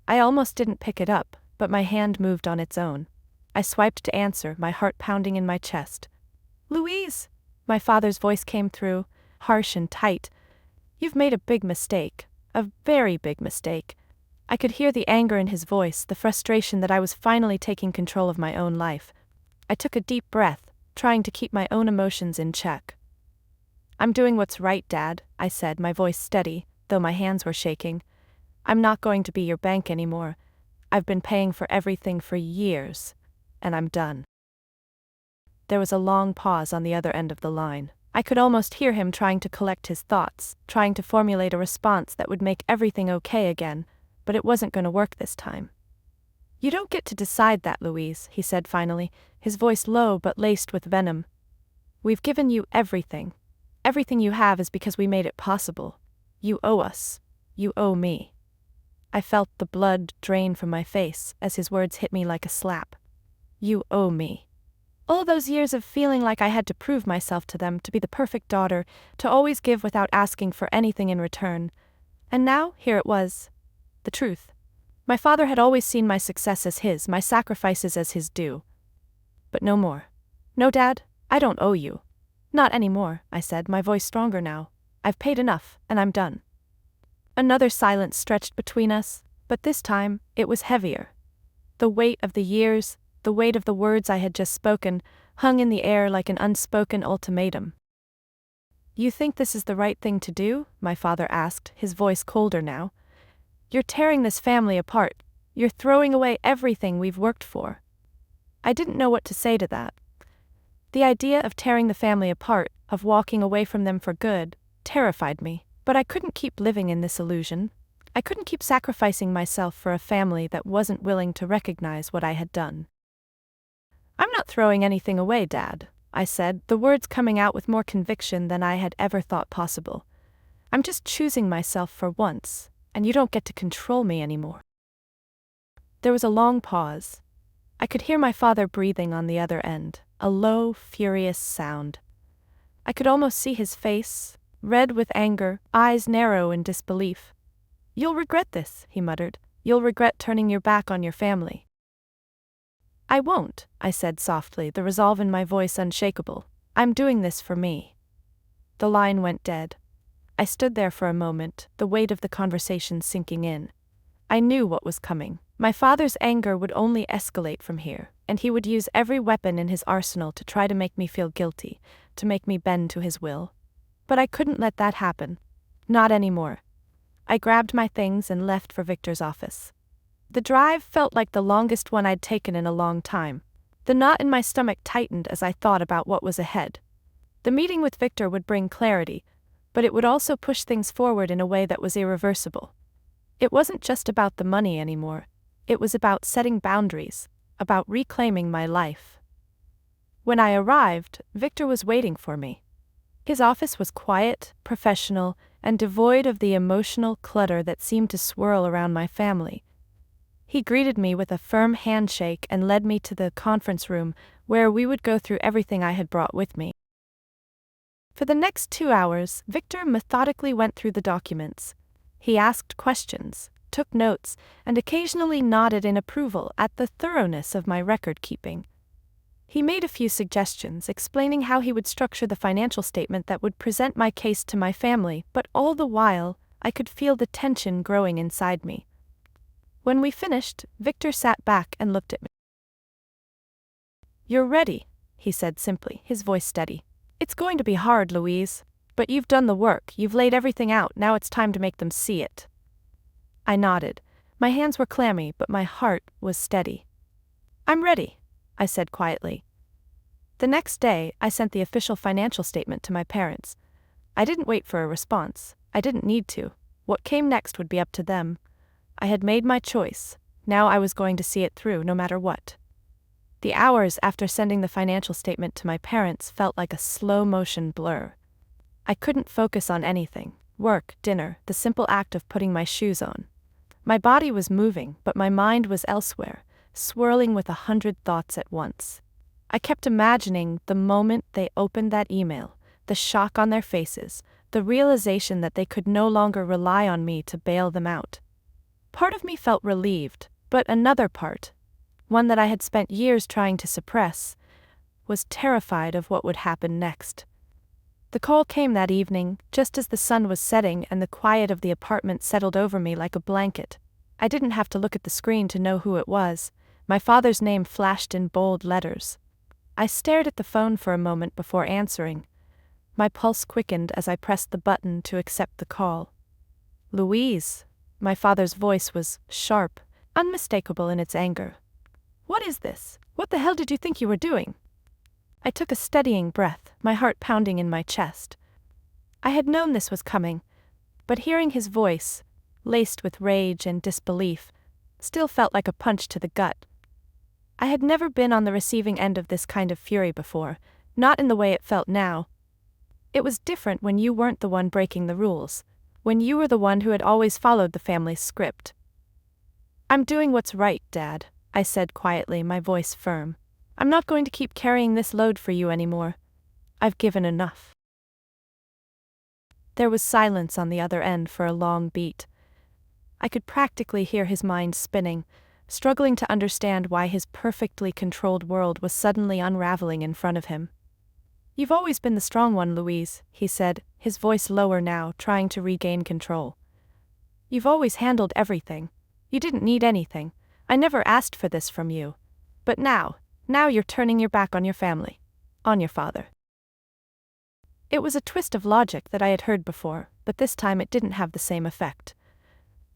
I almost didn't pick it up, but my hand moved on its own. I swiped to answer, my heart pounding in my chest. "Louise!" My father's voice came through, harsh and tight. "You've made a big mistake. A very big mistake." I could hear the anger in his voice, the frustration that I was finally taking control of my own life. I took a deep breath, trying to keep my own emotions in check. "I'm doing what's right, Dad," I said, my voice steady, though my hands were shaking. "I'm not going to be your bank anymore. I've been paying for everything for years, and I'm done." There was a long pause on the other end of the line. I could almost hear him trying to collect his thoughts, trying to formulate a response that would make everything okay again, but it wasn't going to work this time. "You don't get to decide that, Louise," he said finally, his voice low but laced with venom. "We've given you everything. Everything you have is because we made it possible. You owe us. You owe me." I felt the blood drain from my face as his words hit me like a slap. You owe me. All those years of feeling like I had to prove myself to them, to be the perfect daughter, to always give without asking for anything in return. And now, here it was. The truth. My father had always seen my success as his, my sacrifices as his due. But no more. "No, Dad, I don't owe you." "Not anymore," I said, my voice stronger now. "I've paid enough, and I'm done." Another silence stretched between us, but this time, it was heavier. The weight of the years, the weight of the words I had just spoken, hung in the air like an unspoken ultimatum. You think this is the right thing to do? My father asked, his voice colder now. You're tearing this family apart. You're throwing away everything we've worked for. I didn't know what to say to that. The idea of tearing the family apart, of walking away from them for good, terrified me, but I couldn't keep living in this illusion. I couldn't keep sacrificing myself for a family that wasn't willing to recognize what I had done. I'm not throwing anything away, Dad, I said, the words coming out with more conviction than I had ever thought possible. I'm just choosing myself for once, and you don't get to control me anymore. There was a long pause. I could hear my father breathing on the other end, a low, furious sound. I could almost see his face, red with anger, eyes narrow in disbelief. You'll regret this, he muttered. You'll regret turning your back on your family. I won't, I said softly, the resolve in my voice unshakable. I'm doing this for me. The line went dead. I stood there for a moment, the weight of the conversation sinking in. I knew what was coming. My father's anger would only escalate from here, and he would use every weapon in his arsenal to try to make me feel guilty, to make me bend to his will. But I couldn't let that happen. Not anymore. I grabbed my things and left for Victor's office. The drive felt like the longest one I'd taken in a long time. The knot in my stomach tightened as I thought about what was ahead. The meeting with Victor would bring clarity, but it would also push things forward in a way that was irreversible. It wasn't just about the money anymore. It was about setting boundaries, about reclaiming my life. When I arrived, Victor was waiting for me. His office was quiet, professional, and devoid of the emotional clutter that seemed to swirl around my family. He greeted me with a firm handshake and led me to the conference room, where we would go through everything I had brought with me. For the next 2 hours, Victor methodically went through the documents. He asked questions, took notes, and occasionally nodded in approval at the thoroughness of my record-keeping. He made a few suggestions, explaining how he would structure the financial statement that would present my case to my family, but all the while, I could feel the tension growing inside me. When we finished, Victor sat back and looked at me. You're ready, he said simply, his voice steady. It's going to be hard, Louise, but you've done the work, you've laid everything out, now it's time to make them see it. I nodded. My hands were clammy, but my heart was steady. I'm ready, I said quietly. The next day, I sent the official financial statement to my parents. I didn't wait for a response. I didn't need to. What came next would be up to them. I had made my choice. Now I was going to see it through, no matter what. The hours after sending the financial statement to my parents felt like a slow-motion blur. I couldn't focus on anything. Work, dinner, the simple act of putting my shoes on. My body was moving, but my mind was elsewhere, swirling with 100 thoughts at once. I kept imagining the moment they opened that email, the shock on their faces, the realization that they could no longer rely on me to bail them out. Part of me felt relieved, but another part, one that I had spent years trying to suppress, was terrified of what would happen next. The call came that evening, just as the sun was setting and the quiet of the apartment settled over me like a blanket. I didn't have to look at the screen to know who it was. My father's name flashed in bold letters. I stared at the phone for a moment before answering. My pulse quickened as I pressed the button to accept the call. Louise. My father's voice was sharp, unmistakable in its anger. What is this? What the hell did you think you were doing? I took a steadying breath, my heart pounding in my chest. I had known this was coming, but hearing his voice, laced with rage and disbelief, still felt like a punch to the gut. I had never been on the receiving end of this kind of fury before, not in the way it felt now. It was different when you weren't the one breaking the rules, when you were the one who had always followed the family's script. I'm doing what's right, Dad, I said quietly, my voice firm. I'm not going to keep carrying this load for you anymore. I've given enough. There was silence on the other end for a long beat. I could practically hear his mind spinning, struggling to understand why his perfectly controlled world was suddenly unraveling in front of him. You've always been the strong one, Louise, he said, his voice lower now, trying to regain control. You've always handled everything. You didn't need anything. I never asked for this from you. But now you're turning your back on your family. On your father. It was a twist of logic that I had heard before, but this time it didn't have the same effect.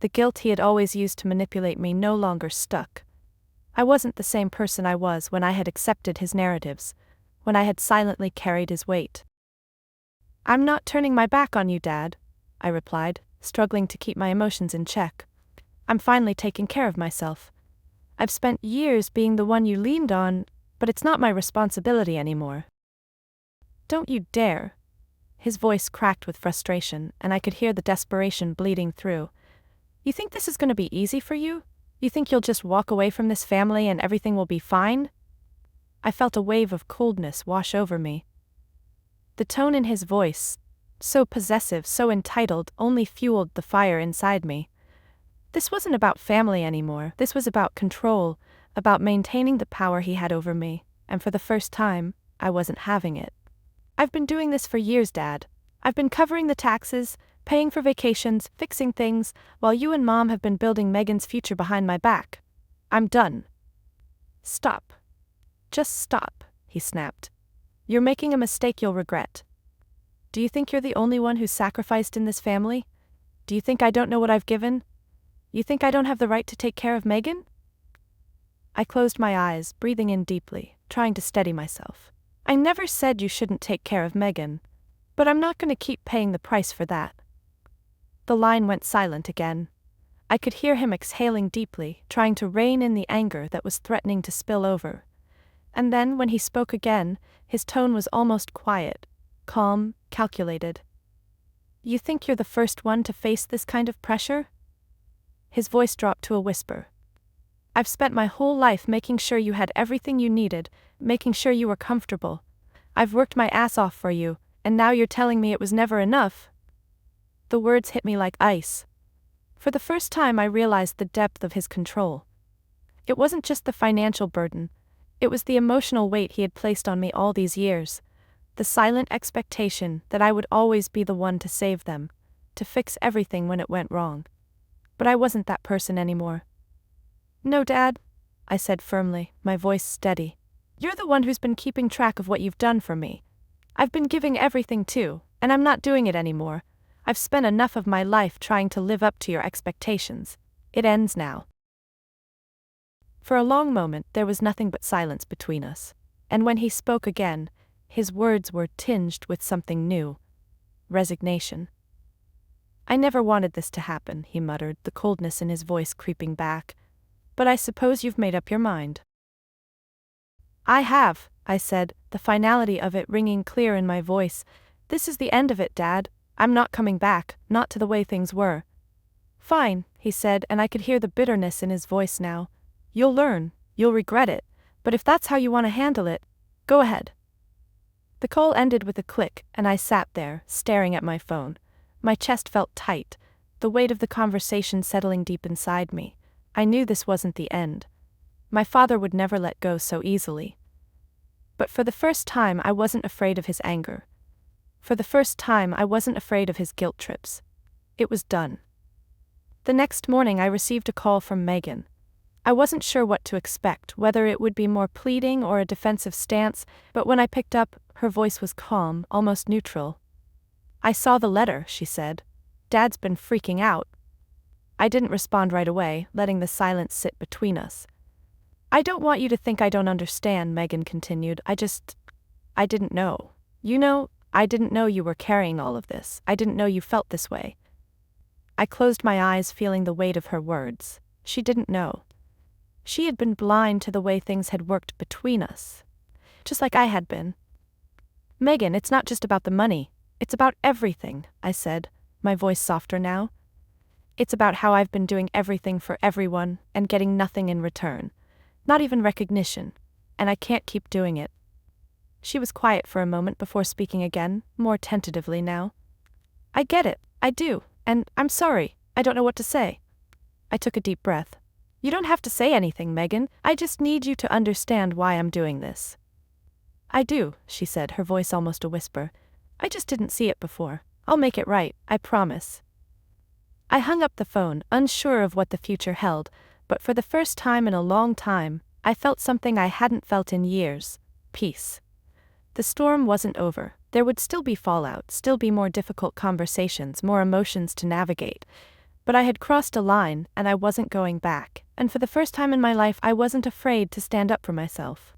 The guilt he had always used to manipulate me no longer stuck. I wasn't the same person I was when I had accepted his narratives, when I had silently carried his weight. "I'm not turning my back on you, Dad," I replied, struggling to keep my emotions in check. "I'm finally taking care of myself. I've spent years being the one you leaned on, but it's not my responsibility anymore." "Don't you dare." His voice cracked with frustration, and I could hear the desperation bleeding through. "You think this is going to be easy for you? You think you'll just walk away from this family and everything will be fine?" I felt a wave of coldness wash over me. The tone in his voice, so possessive, so entitled, only fueled the fire inside me. This wasn't about family anymore. This was about control, about maintaining the power he had over me, and for the first time, I wasn't having it. "I've been doing this for years, Dad. I've been covering the taxes, paying for vacations, fixing things, while you and Mom have been building Megan's future behind my back. I'm done." "Stop. Just stop," he snapped. "You're making a mistake you'll regret. Do you think you're the only one who's sacrificed in this family? Do you think I don't know what I've given? You think I don't have the right to take care of Megan?" I closed my eyes, breathing in deeply, trying to steady myself. "I never said you shouldn't take care of Megan, but I'm not going to keep paying the price for that." The line went silent again. I could hear him exhaling deeply, trying to rein in the anger that was threatening to spill over. And then, when he spoke again, his tone was almost quiet, calm, calculated. "You think you're the first one to face this kind of pressure?" His voice dropped to a whisper. "I've spent my whole life making sure you had everything you needed, making sure you were comfortable. I've worked my ass off for you, and now you're telling me it was never enough?" The words hit me like ice. For the first time I realized the depth of his control. It wasn't just the financial burden. It was the emotional weight he had placed on me all these years, the silent expectation that I would always be the one to save them, to fix everything when it went wrong. But I wasn't that person anymore. "No, Dad," I said firmly, my voice steady. "You're the one who's been keeping track of what you've done for me. I've been giving everything too, and I'm not doing it anymore. I've spent enough of my life trying to live up to your expectations. It ends now." For a long moment there was nothing but silence between us, and when he spoke again, his words were tinged with something new: resignation. "I never wanted this to happen," he muttered, the coldness in his voice creeping back. "But I suppose you've made up your mind." "I have," I said, the finality of it ringing clear in my voice. "This is the end of it, Dad. I'm not coming back, not to the way things were." "Fine," he said, and I could hear the bitterness in his voice now. "You'll learn, you'll regret it, but if that's how you want to handle it, go ahead." The call ended with a click, and I sat there, staring at my phone. My chest felt tight, the weight of the conversation settling deep inside me. I knew this wasn't the end. My father would never let go so easily. But for the first time I wasn't afraid of his anger. For the first time I wasn't afraid of his guilt trips. It was done. The next morning I received a call from Megan. I wasn't sure what to expect, whether it would be more pleading or a defensive stance, but when I picked up, her voice was calm, almost neutral. "I saw the letter," she said. "Dad's been freaking out." I didn't respond right away, letting the silence sit between us. "I don't want you to think I don't understand," Megan continued. I didn't know. I didn't know you were carrying all of this. I didn't know you felt this way." I closed my eyes, feeling the weight of her words. She didn't know. She had been blind to the way things had worked between us, just like I had been. "Megan, it's not just about the money. It's about everything," I said, my voice softer now. "It's about how I've been doing everything for everyone and getting nothing in return. Not even recognition. And I can't keep doing it." She was quiet for a moment before speaking again, more tentatively now. "I get it, I do, and I'm sorry, I don't know what to say." I took a deep breath. "You don't have to say anything, Megan. I just need you to understand why I'm doing this." "I do," she said, her voice almost a whisper. "I just didn't see it before. I'll make it right, I promise." I hung up the phone, unsure of what the future held, but for the first time in a long time, I felt something I hadn't felt in years: peace. The storm wasn't over, There would still be fallout, still be more difficult conversations, more emotions to navigate. But I had crossed a line, and I wasn't going back, and for the first time in my life I wasn't afraid to stand up for myself.